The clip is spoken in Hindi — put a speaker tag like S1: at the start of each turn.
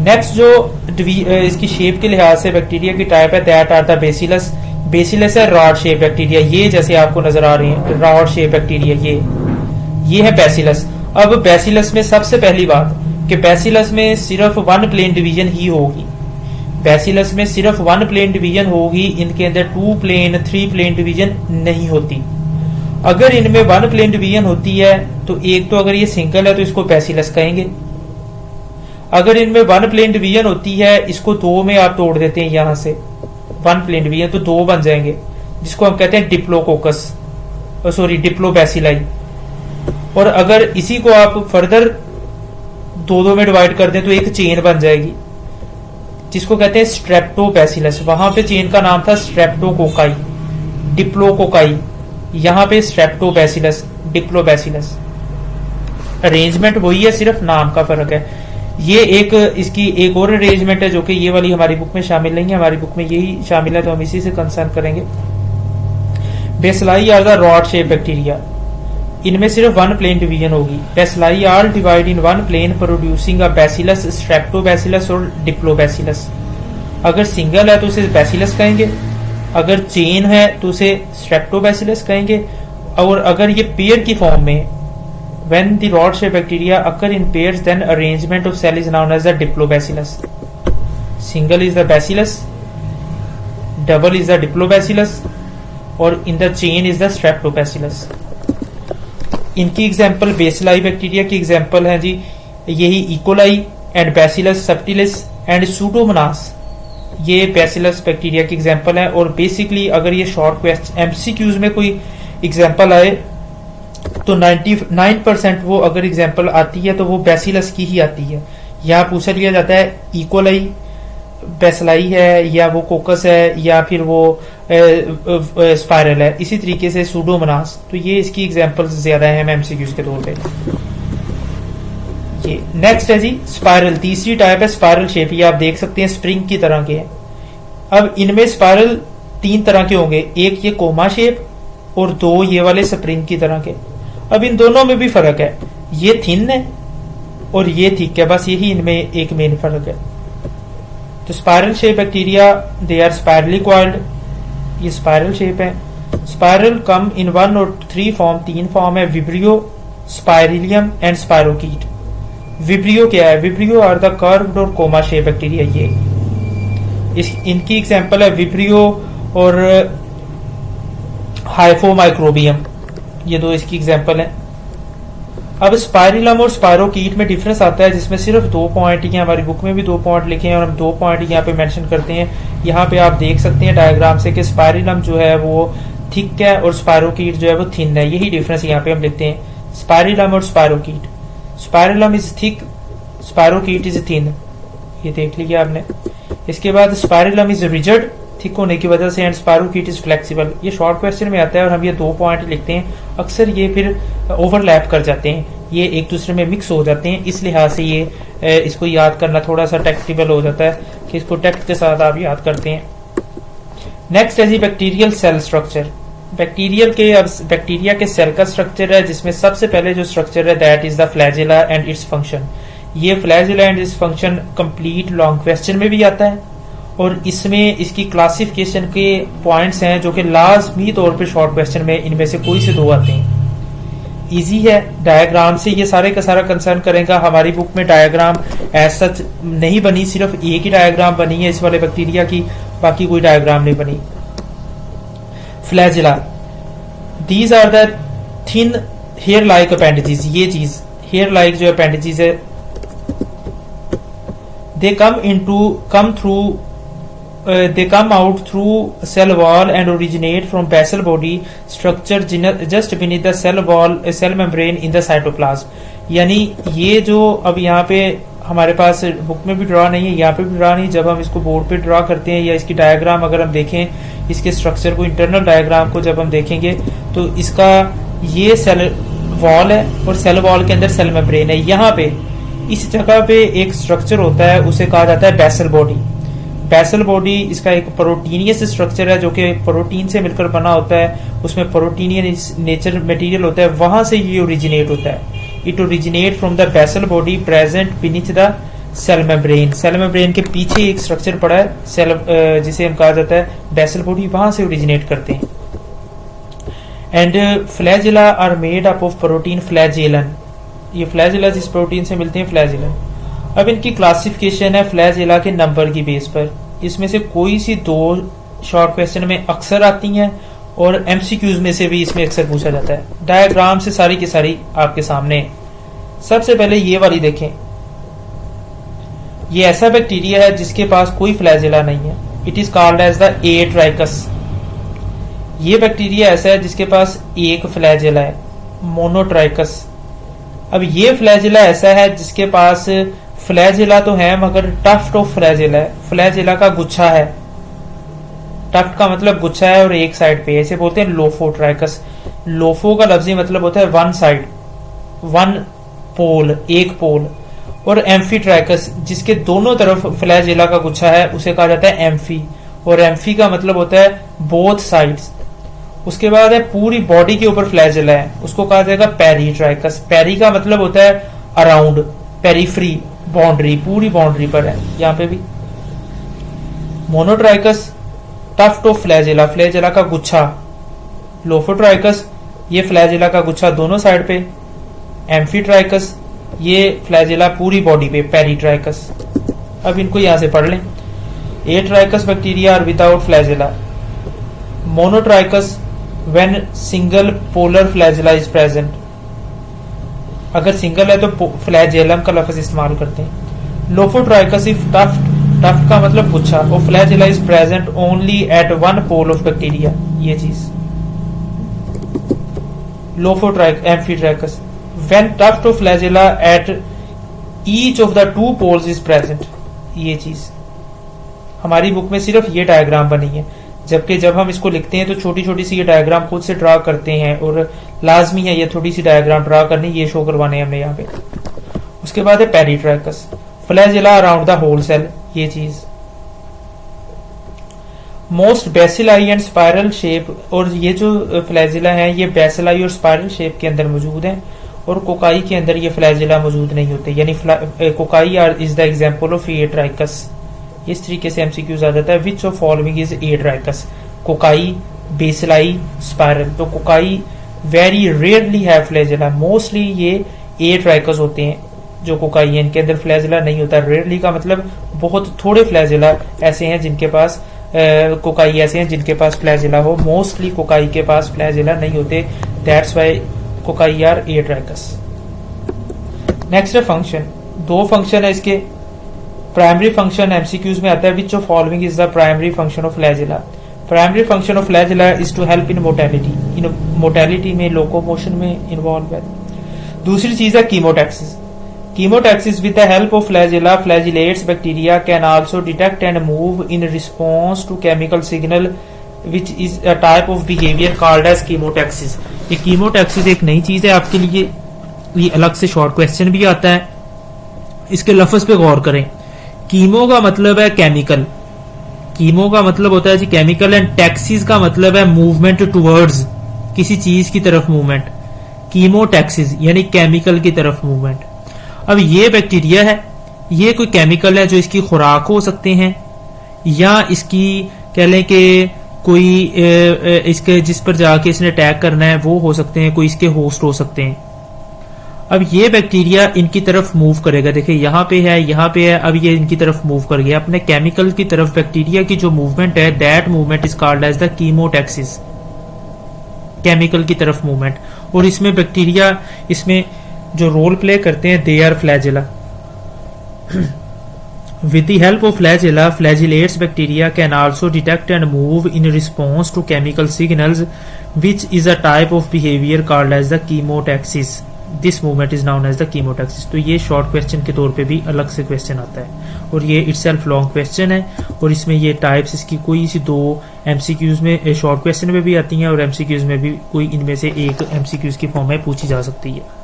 S1: नेक्स्ट जो इसकी शेप के लिहाज से बैक्टीरिया की टाइप है, that are the bacillus. Bacillus है रॉड शेप बैक्टीरिया, ये जैसे आपको नजर आ रही है रॉड शेप बैक्टीरिया, ये है बेसिलस। अब बेसिलस में सबसे पहली बात कि बेसिलस में सिर्फ वन प्लेन डिवीजन ही होगी। बेसिलस में सिर्फ वन प्लेन डिवीजन होगी, इनके अंदर 2 प्लेन 3 प्लेन डिवीजन नहीं होती। अगर इनमें वन प्लेन डिवीजन होती है तो एक तो अगर ये सिंगल है तो इसको बेसिलस कहेंगे। अगर इनमें वन प्लेन डिवीजन होती है, इसको 2 में आप तोड़ देते हैं, यहां से वन प्लेन डिवीजन तो 2 बन जाएंगे, जिसको हम कहते हैं डिप्लोकोकस, सॉरी डिप्लोबैसिलाई। और अगर इसी को आप फर्दर 2 में डिवाइड कर दें तो एक चेन बन जाएगी, जिसको कहते हैं स्ट्रेप्टोबैसिलस। वहां पे चेन का नाम था स्ट्रेप्टोकोकाई, डिप्लोकोकाई, यहां पे स्ट्रेप्टोबैसिलस, डिप्लोबैसिलस। अरेंजमेंट वही है, सिर्फ नाम का फर्क है। ये एक इसकी एक और अरेंजमेंट है जो कि ये वाली हमारी बुक में शामिल नहीं है, हमारी बुक में यही शामिल है तो हम इसी से कंसर्न करेंगे। Bacilli are the rod shape bacteria, इनमें सिर्फ वन प्लेन डिवीजन होगी। Bacilli are divide in one plane producing a bacillus, streptobacillus और डिप्लोबैसिलस। अगर सिंगल है तो उसे बैसिलस कहेंगे, अगर चेन है तो उसे स्ट्रेप्टोबैसिलस कहेंगे, और अगर ये पेयर की फॉर्म में when the rod shaped bacteria occur in pairs, then arrangement of cell is known as the diplobacillus. Single is the bacillus, double is the diplobacillus, और in the chain is the streptobacillus. इनकी एग्जाम्पल बेसिलाई बैक्टीरिया की एग्जाम्पल है जी यही E coli and bacillus subtilis and Pseudomonas, ये बैसिलस बैक्टीरिया की एग्जाम्पल है। और बेसिकली अगर ये शॉर्ट क्वेश्चन एमसीक्यूज में कोई एग्जाम्पल आए तो 99% वो अगर एग्जाम्पल आती है तो वो बैसिलस की ही आती है। यहाँ पूछा लिया जाता है इकोलाई बेसिलाई है या वो कोकस है या फिर वो स्पाइरल है, इसी तरीके से सूडोमोनास। तो ये इसकी एग्जाम्पल्स ज्यादा है एमसीक्यूज के तौर पे। ये नेक्स्ट है जी स्पाइरल, तीसरी टाइप है स्पाइरल शेप। ये आप देख सकते हैं स्प्रिंग की तरह के हैं। अब इनमें स्पाइरल 3 तरह के होंगे, एक ये कोमा शेप और 2 ये वाले स्प्रिंग की तरह के। अब इन दोनों में भी फर्क है, ये थिन है और ये थिक है, बस यही इनमें एक मेन फर्क है। तो spiral shape bacteria they are spirally coiled, ये स्पाइरल शेप है। स्पाइरल कम इन 1 और 3 फॉर्म, 3 फॉर्म है, vibrio, spirillum and spirochete. Vibrio क्या है? विब्रियो आर द कर्व्ड और कोमा शेप बैक्टीरिया। ये इनकी एग्जांपल है विब्रियो और हाइफोमाइक्रोबियम, ये 2 इसकी एग्जांपल है। अब स्पाइरिलम और स्पायरोकीट में डिफरेंस आता है, जिसमें सिर्फ 2 पॉइंट ही, हमारी बुक में भी 2 पॉइंट लिखे हैं और हम 2 पॉइंट यहाँ पे मेंशन करते हैं। यहाँ पे आप देख सकते हैं डायग्राम से कि स्पाइरिलम जो है वो थिक है और स्पायरोकीट जो है वो थिन है, यही डिफरेंस यहाँ पे हम लिखते हैं स्पाइरिलम और spirochete. Spirillum is thick, spirochete is thin, ये देख लीजिए आपने। इसके बाद स्पाइरिलम इज रिजिड, थिक होने की वजह से, एंड स्पायरोकीट इज फ्लेक्सिबल। ये शॉर्ट क्वेश्चन में आता है और हम ये 2 पॉइंट लिखते हैं, अक्सर ये फिर ओवरलैप कर जाते हैं, ये एक दूसरे में मिक्स हो जाते हैं, इस लिहाज से ये इसको याद करना थोड़ा सा टेक्टिकल हो जाता है कि इसको टेक्स्ट के साथ आप याद करते हैं। नेक्स्ट है जी बैक्टीरियल सेल स्ट्रक्चर। बैक्टीरिया के सेल का स्ट्रक्चर है, जिसमें सबसे पहले जो स्ट्रक्चर है that is the flagella and its function. ये flagella and its function complete long question में भी आता है और इसमें इसकी क्लासिफिकेशन के पॉइंट्स हैं जो कि लाजमी तौर पे शॉर्ट क्वेश्चन में इनमें से कोई से 2 आते हैं। इजी है, डायग्राम से ये सारे का सारा कंसर्न करेगा। हमारी बुक में डायग्राम एज सच नहीं बनी, सिर्फ एक ही डायग्राम बनी है इस वाले बैक्टीरिया की, बाकी कोई डायग्राम नहीं बनी। Flagella, these are the thin hair like appendages. ये चीज हेयर लाइक जो अपेंडेजेस है, दे come out through cell wall and originate from basal body structure just beneath the cell membrane in the cytoplasm। यानी ये जो अब यहाँ पे हमारे पास बुक में भी ड्रा नहीं है, यहाँ पे भी ड्रा नहीं, जब हम इसको बोर्ड पे ड्रा करते हैं या इसकी डायग्राम अगर हम देखें, इसके स्ट्रक्चर को, इंटरनल डायग्राम को जब हम देखेंगे तो इसका ये सेल वॉल है और सेल वॉल के अंदर सेल मेम्ब्रेन है। यहाँ पे इस जगह पे एक स्ट्रक्चर होता है, उसे कहा जाता है बेसल बॉडी। बेसल बॉडी इसका एक प्रोटीनियस स्ट्रक्चर है जो कि प्रोटीन से मिलकर बना होता है, उसमें प्रोटीनियस नेचर मटेरियल होता है, वहां से ये ओरिजिनेट होता है। It originate from the basal body present beneath the cell membrane. Cell membrane के पीछे एक स्ट्रक्चर पड़ा है सेल, जिसे हम कहा जाता है बेसल बॉडी, वहां से ओरिजिनेट करते हैं। And flagella are made up of protein flagellin. ये फ्लैजिला जिस प्रोटीन से मिलते हैं फ्लैजिलन। अब इनकी क्लासिफिकेशन है फ्लैजिला के नंबर की बेस पर। इसमें से कोई सी दो शॉर्ट क्वेश्चन में अक्सर आती हैं और एमसीक्यूज में से भी इसमें अक्सर पूछा जाता है। डायग्राम से सारी की सारी आपके सामने। सबसे पहले ये वाली देखें, ये ऐसा बैक्टीरिया है जिसके पास कोई फ्लैजिला नहीं है। It is called as the atrichous. ये बैक्टीरिया ऐसा है जिसके पास एक फ्लैजिला है, मोनोट्राइकस। अब ये फ्लैजिला ऐसा है जिसके पास फ्लैजिला तो है मगर टफ्ट ऑफ फ्लैजिला है, फ्लैजिला का गुच्छा है। टफ्ट का मतलब गुच्छा है और एक साइड पे, ऐसे बोलते हैं लोफोट्राइकस। लोफो का लफ्जी मतलब होता है वन साइड, वन पोल, एक पोल। और एम्फीट्राइकस जिसके दोनों तरफ फ्लैजिला का गुच्छा है उसे कहा जाता है एम्फी, और एम्फी का मतलब होता है बोथ साइड्स। उसके बाद है पूरी बॉडी के ऊपर फ्लैजिला है, उसको कहा जाएगा पेरीट्राइकस। पेरी का मतलब होता है अराउंड, पेरीफ्री, बाउंड्री, पूरी बाउंड्री पर है। यहाँ पे भी monotrichous tuft of flagella, flagella का गुच्छा। लोफोट्राइकस ये फ्लैजिला का गुच्छा दोनों साइड पे। एम्फीट्राइकस ये फ्लैजिला पूरी बॉडी पे, पेरीट्राइकस। अब इनको यहां से पढ़ लें। Atrichous bacteria are without flagella. Monotrichous when single polar flagella is present. अगर सिंगल है तो फ्लैजेलम का लफ्ज इस्तेमाल करते हैं। लोफोट्राइकस इफ टफ्ट, टफ्ट का मतलब गुच्छा, और flagella is present only at one pole of bacteria. ये चीज amphitrichous when tuft of flagella at each of the two poles is present. ये चीज हमारी बुक में सिर्फ ये डायग्राम बनी है, जबकि जब हम इसको लिखते हैं तो छोटी छोटी सी ये डायग्राम खुद से ड्रा करते हैं, और लाजमी है ये थोड़ी सी डायग्राम ड्रा करनी, ये शो करवाने हमने यहाँ पे। उसके बाद है peritrichous, flagella around the whole cell. ये चीज most bacilli and spiral shape, और ये जो फ्लैजिला है ये बेसिलाई और स्पाइरल शेप के अंदर मौजूद है, और कोकाई के अंदर ये फ्लैजिला मौजूद नहीं होते। यानी cocci is the example of ए ट्राइकस। इस तरीके से एमसीक्यूज आ जाता है, which of following is a ट्राइकस। Cocci, bacilli, spiral. तो कोकाई वेरी रेयरली है फ्लैजिला, मोस्टली ये ए ट्राइकस होते हैं जो कोकाई है, इनके अंदर फ्लैजिला नहीं होता। रेयरली का मतलब बहुत थोड़े फ्लैजिला ऐसे हैं जिनके पास कोकाई ऐसे हैं जिनके पास फ्लैजिला हो। मोस्टली कोकाई के पास फ्लैजिला नहीं होते, that's why cocci R A ट्राइकस। Next है फंक्शन। दो फंक्शन है इसके। प्राइमरी फंक्शन एमसीक्यूज में आता है, which of following is the primary function of flagella. Primary function of flagella is to help in mortality, in mortality में, लोकोमोशन में इन्वॉल्व है। दूसरी चीज है chemotaxis. Chemotaxis with the help of flagella flagellates bacteria can also detect and move in response to chemical signal, which is a type of behavior called as chemotaxis. ये chemotaxis एक नई चीज है आपके लिए, ये अलग से शॉर्ट क्वेश्चन भी आता है। इसके लफ्ज पे गौर करें। कीमो का मतलब है केमिकल, कीमो का मतलब होता है जी केमिकल, एंड टैक्सिस का मतलब है मूवमेंट टुवर्ड्स, किसी चीज की तरफ मूवमेंट। कीमोटैक्सिस यानी केमिकल की तरफ मूवमेंट। अब ये बैक्टीरिया है, ये कोई केमिकल है जो इसकी खुराक हो सकते हैं, या इसकी कह लें कि कोई इसके जिस पर जाके इसने अटैक करना है वो हो सकते हैं, कोई इसके होस्ट हो सकते हैं। अब ये बैक्टीरिया इनकी तरफ मूव करेगा, देखिए यहाँ पे है, यहाँ पे है, अब ये इनकी तरफ मूव कर गया अपने केमिकल की तरफ। बैक्टीरिया की जो मूवमेंट है, that movement is called as the chemotaxis, chemical की तरफ मूवमेंट। और इसमें बैक्टीरिया इसमें जो रोल प्ले करते हैं, they are flagella. With the help of flagella, flagellates bacteria can also detect and move in response to chemical signals, which is a type of behavior called as the chemotaxis. This movement is known as the chemotaxis. तो ये शॉर्ट क्वेश्चन के तौर पे भी अलग से क्वेश्चन आता है, और ये इटसेल्फ लॉन्ग क्वेश्चन है, और इसमें ये टाइप्स इसकी कोई सी दो एमसीक्यूज में शॉर्ट क्वेश्चन में भी आती हैं, और एमसीक्यूज में भी कोई इनमें से एक एमसीक्यूज की फॉर्म में पूछी जा सकती है।